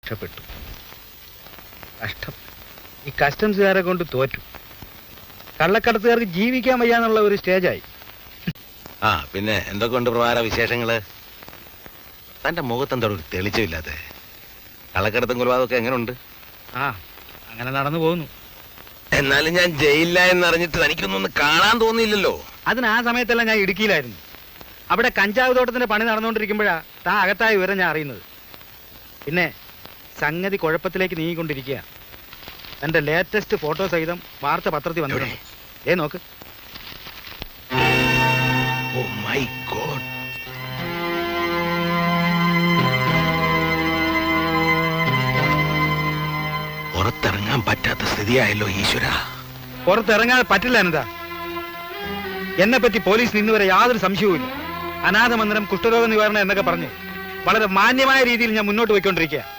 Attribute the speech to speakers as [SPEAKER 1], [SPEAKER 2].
[SPEAKER 1] രക്ഷപ്പെട്ടു. കഷ്ടം. ഈ കസ്റ്റംസുകാരെ കൊണ്ട് തോറ്റു. കള്ളക്കടത്തുകാർക്ക് ജീവിക്കാൻ വയ്യാന്നുള്ള ഒരു സ്റ്റേജായി.
[SPEAKER 2] ആ പിന്നെ എന്തൊക്കെയുണ്ട് പ്രഭാര വിശേഷങ്ങള്? തന്റെ മുഖത്തെന്താ ഒരു തെളിച്ചമില്ലാതെ? കള്ളക്കടത്തും കൊലപാതകമൊക്കെ എങ്ങനെയുണ്ട്?
[SPEAKER 1] ആ അങ്ങനെ നടന്നു പോകുന്നു.
[SPEAKER 2] എന്നാലും ഞാൻ ജയിലില്ല എന്നറിഞ്ഞിട്ട് തനിക്കൊന്നും കാണാൻ തോന്നിയില്ലല്ലോ.
[SPEAKER 1] അതിന് ആ സമയത്തെല്ലാം ഞാൻ ഇടുക്കിയിലായിരുന്നു. അവിടെ കഞ്ചാവ് തോട്ടത്തിന്റെ പണി നടന്നുകൊണ്ടിരിക്കുമ്പോഴാ താൻ അകത്തായ വിവരം ഞാൻ അറിയുന്നത്. പിന്നെ സംഗതി കുഴപ്പത്തിലേക്ക് നീങ്ങിക്കൊണ്ടിരിക്കുക. എന്റെ ലേറ്റസ്റ്റ് ഫോട്ടോ സഹിതം വാർത്ത പത്രത്തിൽ വന്നിട്ടുണ്ട്. നോക്ക്.
[SPEAKER 2] Oh my God. പുറത്തിറങ്ങാൻ പറ്റാത്ത സ്ഥിതിയായല്ലോ ഈശ്വര.
[SPEAKER 1] പുറത്തിറങ്ങാൻ പറ്റില്ല എന്താ? എന്നെ പറ്റി പോലീസിന് ഇന്നുവരെ യാതൊരു സംശയവുമില്ല. അനാഥ മന്ദിരം, കുഷ്ഠരോഗ നിവാരണം എന്നൊക്കെ പറഞ്ഞ് വളരെ മാന്യമായ രീതിയിൽ ഞാൻ മുന്നോട്ട് പോയിക്കൊണ്ടിരിക്കുക.